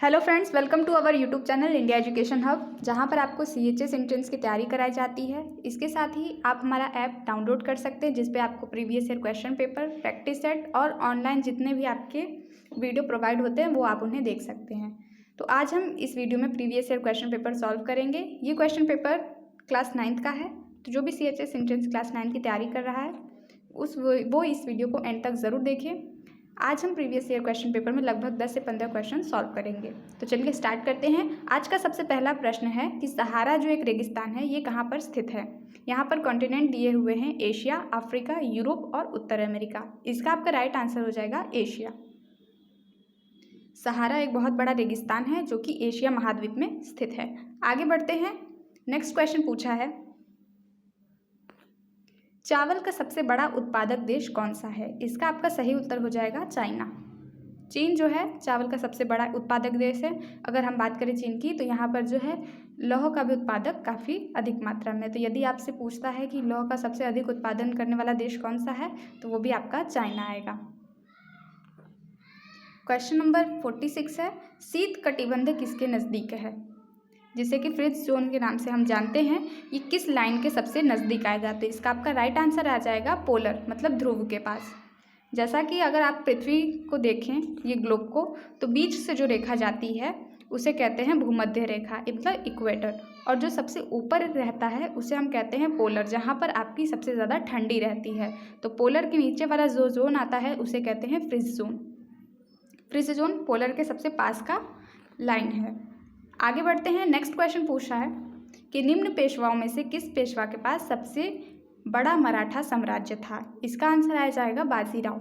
Hello friends, welcome to our YouTube channel India Education Hub, जहां पर आपको CHS entrance की तैयारी कराई जाती है। इसके साथ ही आप हमारा ऐप डाउनलोड कर सकते हैं, जिस पे आपको previous year question paper, practice set और ऑनलाइन जितने भी आपके वीडियो प्रोवाइड होते हैं वो आप उन्हें देख सकते हैं। तो आज हम इस वीडियो में previous year question paper solve करेंगे। ये क्वेश्चन पेपर क्लास 9th का है, तो जो भी CHS एंट्रेंस क्लास 9 की तैयारी कर रहा है वो इस वीडियो को एंड तक ज़रूर देखें। आज हम प्रीवियस ईयर क्वेश्चन पेपर में लगभग 10 से 15 क्वेश्चन सॉल्व करेंगे। तो चलिए स्टार्ट करते हैं। आज का सबसे पहला प्रश्न है कि सहारा जो एक रेगिस्तान है ये कहाँ पर स्थित है। यहाँ पर कॉन्टिनेंट दिए हुए हैं एशिया, अफ्रीका, यूरोप और उत्तर अमेरिका। इसका आपका राइट आंसर हो जाएगा एशिया। सहारा एक बहुत बड़ा रेगिस्तान है जो कि एशिया महाद्वीप में स्थित है। आगे बढ़ते हैं। नेक्स्ट क्वेश्चन पूछा है, चावल का सबसे बड़ा उत्पादक देश कौन सा है। इसका आपका सही उत्तर हो जाएगा चाइना। चीन जो है चावल का सबसे बड़ा उत्पादक देश है। अगर हम बात करें चीन की, तो यहाँ पर जो है लौह का भी उत्पादक काफ़ी अधिक मात्रा में। तो यदि आपसे पूछता है कि लौह का सबसे अधिक उत्पादन करने वाला देश कौन सा है, तो वो भी आपका चाइना आएगा। क्वेश्चन नंबर 46 है, शीत कटिबंध किसके नज़दीक है, जिसे कि फ्रिज जोन के नाम से हम जानते हैं। ये किस लाइन के सबसे नज़दीक आएगा। तो इसका आपका राइट आंसर आ जाएगा पोलर, मतलब ध्रुव के पास। जैसा कि अगर आप पृथ्वी को देखें, ये ग्लोब को, तो बीच से जो रेखा जाती है उसे कहते हैं भूमध्य रेखा, मतलब इक्वेटर। और जो सबसे ऊपर रहता है उसे हम कहते हैं पोलर, जहाँ पर आपकी सबसे ज़्यादा ठंडी रहती है। तो पोलर के नीचे वाला जो जोन आता है उसे कहते हैं fridge zone. Fridge zone polar के सबसे पास का लाइन है। आगे बढ़ते हैं। नेक्स्ट क्वेश्चन पूछा है कि निम्न पेशवाओं में से किस पेशवा के पास सबसे बड़ा मराठा साम्राज्य था। इसका आंसर आ जाएगा बाजीराव।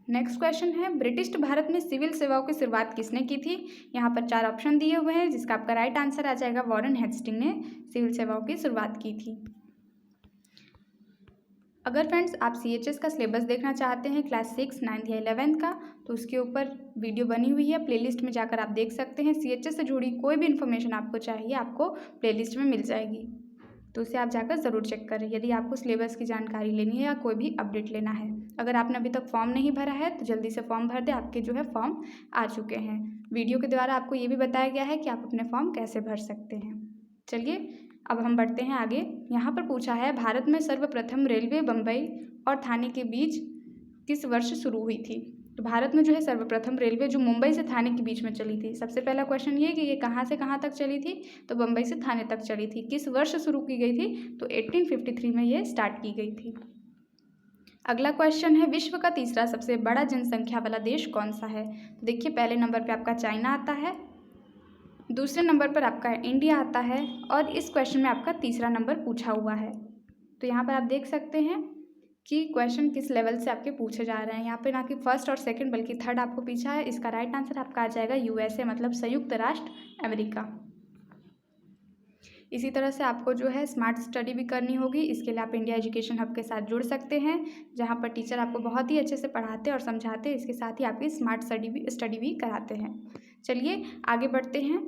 नेक्स्ट क्वेश्चन है, ब्रिटिश भारत में सिविल सेवाओं की शुरुआत किसने की थी। यहाँ पर 4 ऑप्शन दिए हुए हैं, जिसका आपका राइट आंसर आ जाएगा वॉरेन हेस्टिंग ने सिविल सेवाओं की शुरुआत की थी। अगर फ्रेंड्स आप CHS का सिलेबस देखना चाहते हैं क्लास 6, 9th या 11th का, तो उसके ऊपर वीडियो बनी हुई है, प्लेलिस्ट में जाकर आप देख सकते हैं। CHS से जुड़ी कोई भी इन्फॉर्मेशन आपको चाहिए, आपको प्लेलिस्ट में मिल जाएगी, तो उसे आप जाकर ज़रूर चेक करें यदि आपको सिलेबस की जानकारी लेनी है या कोई भी अपडेट लेना है। अगर आपने अभी तक फॉर्म नहीं भरा है तो जल्दी से फॉर्म भर दें, आपके जो है फॉर्म आ चुके हैं। वीडियो के द्वारा आपको ये भी बताया गया है कि आप अपने फॉर्म कैसे भर सकते हैं। चलिए अब हम बढ़ते हैं आगे। यहाँ पर पूछा है, भारत में सर्वप्रथम रेलवे बम्बई और थाने के बीच किस वर्ष शुरू हुई थी। तो भारत में जो है सर्वप्रथम रेलवे जो मुंबई से थाने के बीच में चली थी। सबसे पहला क्वेश्चन ये कि ये कहाँ से कहाँ तक चली थी, तो बम्बई से थाने तक चली थी। किस वर्ष शुरू की गई थी, तो 1853 में ये स्टार्ट की गई थी। अगला क्वेश्चन है, विश्व का तीसरा सबसे बड़ा जनसंख्या वाला देश कौन सा है। तो देखिए पहले नंबर पर आपका चाइना आता है, दूसरे नंबर पर आपका इंडिया आता है, और इस क्वेश्चन में आपका तीसरा नंबर पूछा हुआ है। तो यहाँ पर आप देख सकते हैं कि क्वेश्चन किस लेवल से आपके पूछे जा रहे हैं। यहाँ पे ना कि फर्स्ट और सेकंड बल्कि थर्ड आपको पूछा है। इसका राइट आंसर आपका आ जाएगा USA, मतलब संयुक्त राष्ट्र अमेरिका। इसी तरह से आपको जो है स्मार्ट स्टडी भी करनी होगी। इसके लिए आप इंडिया एजुकेशन हब के साथ जुड़ सकते हैं, जहाँ पर टीचर आपको बहुत ही अच्छे से पढ़ाते और समझाते हैं। इसके साथ ही आपकी स्मार्ट स्टडी भी कराते हैं। चलिए आगे बढ़ते हैं।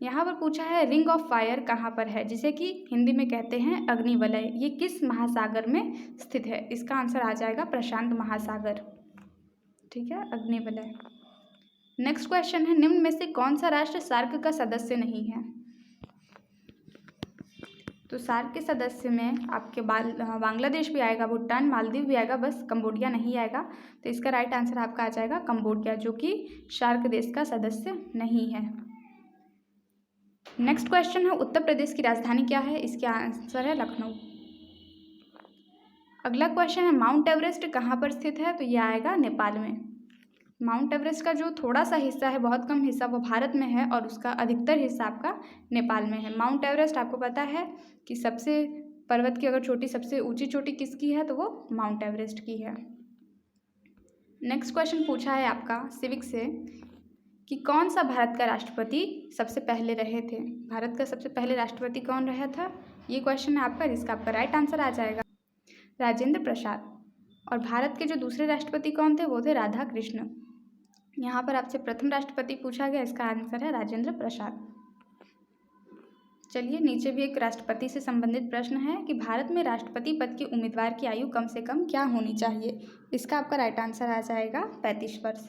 यहाँ पर पूछा है, रिंग ऑफ फायर कहाँ पर है, जिसे कि हिंदी में कहते हैं अग्निवलय। ये किस महासागर में स्थित है। इसका आंसर आ जाएगा प्रशांत महासागर। ठीक है, अग्निवलय। नेक्स्ट क्वेश्चन है, निम्न में से कौन सा राष्ट्र सार्क का सदस्य नहीं है। तो सार्क के सदस्य में आपके बांग्लादेश भी आएगा, भूटान, मालदीव भी आएगा, बस कंबोडिया नहीं आएगा। तो इसका राइट आंसर आपका आ जाएगा कंबोडिया, जो कि सार्क देश का सदस्य नहीं है। नेक्स्ट क्वेश्चन है, उत्तर प्रदेश की राजधानी क्या है। इसका आंसर है लखनऊ। अगला क्वेश्चन है, माउंट एवरेस्ट कहाँ पर स्थित है। तो यह आएगा नेपाल में। माउंट एवरेस्ट का जो थोड़ा सा हिस्सा है, बहुत कम हिस्सा, वो भारत में है, और उसका अधिकतर हिस्सा आपका नेपाल में है। माउंट एवरेस्ट आपको पता है कि सबसे पर्वत की अगर सबसे ऊंची चोटी किसकी है, तो वो माउंट एवरेस्ट की है। नेक्स्ट क्वेश्चन पूछा है आपका सिविक से कि कौन सा भारत का राष्ट्रपति सबसे पहले रहे थे। भारत का सबसे पहले राष्ट्रपति कौन रहा था, ये क्वेश्चन है आपका, जिसका आपका राइट आंसर आ जाएगा राजेंद्र प्रसाद। और भारत के जो दूसरे राष्ट्रपति कौन थे, वो थे राधा कृष्ण। यहाँ पर आपसे प्रथम राष्ट्रपति पूछा गया, इसका आंसर है राजेंद्र प्रसाद। चलिए नीचे भी एक राष्ट्रपति से संबंधित प्रश्न है कि भारत में राष्ट्रपति पद के उम्मीदवार की आयु कम से कम क्या होनी चाहिए। इसका आपका राइट आंसर आ जाएगा 35 वर्ष।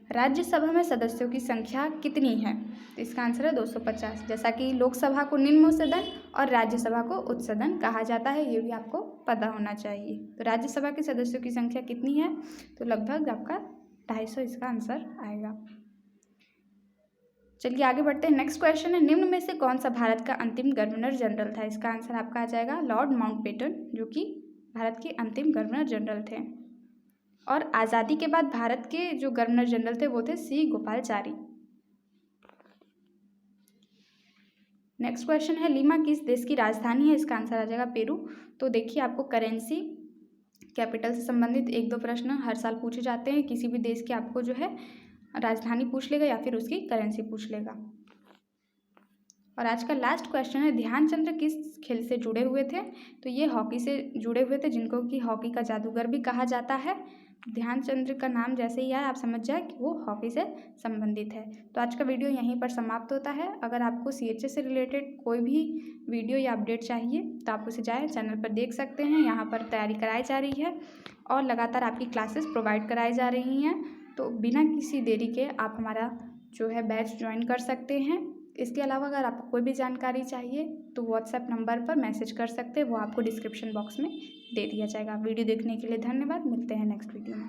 राज्यसभा में सदस्यों की संख्या कितनी है? तो इसका आंसर है 250। जैसा कि लोकसभा को निम्न सदन और राज्यसभा को उच्च सदन कहा जाता है, ये भी आपको पता होना चाहिए। तो राज्यसभा के सदस्यों की संख्या कितनी है? तो लगभग आपका 250 इसका आंसर आएगा। चलिए आगे बढ़ते हैं। नेक्स्ट क्वेश्चन है, निम्न में से कौन सा भारत का अंतिम गवर्नर जनरल था? इसका आंसर आपका आ जाएगा लॉर्ड माउंटबेटन, जो कि भारत के अंतिम गवर्नर जनरल थे। और आज़ादी के बाद भारत के जो गवर्नर जनरल थे वो थे सी गोपालचारी। नेक्स्ट क्वेश्चन है, लीमा किस देश की राजधानी है? इसका आंसर आ जाएगा पेरू। तो देखिए आपको करेंसी कैपिटल से संबंधित 1-2 प्रश्न हर साल पूछे जाते हैं। किसी भी देश की आपको जो है राजधानी पूछ लेगा या फिर उसकी करेंसी पूछ लेगा। और आज का लास्ट क्वेश्चन है, ध्यानचंद्र किस खेल से जुड़े हुए थे? तो ये हॉकी से जुड़े हुए थे, जिनको कि हॉकी का जादूगर भी कहा जाता है। ध्यानचंद्र का नाम जैसे ही आया आप समझ जाए कि वो हॉकी से संबंधित है। तो आज का वीडियो यहीं पर समाप्त होता है। अगर आपको CHS से रिलेटेड कोई भी वीडियो या अपडेट चाहिए तो आप उसे जाए चैनल पर देख सकते हैं। यहाँ पर तैयारी कराई जा रही है और लगातार आपकी क्लासेस प्रोवाइड कराई जा रही हैं। तो बिना किसी देरी के आप हमारा जो है बैच ज्वाइन कर सकते हैं। इसके अलावा अगर आपको कोई भी जानकारी चाहिए तो व्हाट्सएप नंबर पर मैसेज कर सकते हैं, वो आपको डिस्क्रिप्शन बॉक्स में दे दिया जाएगा। वीडियो देखने के लिए धन्यवाद। मिलते हैं नेक्स्ट वीडियो में।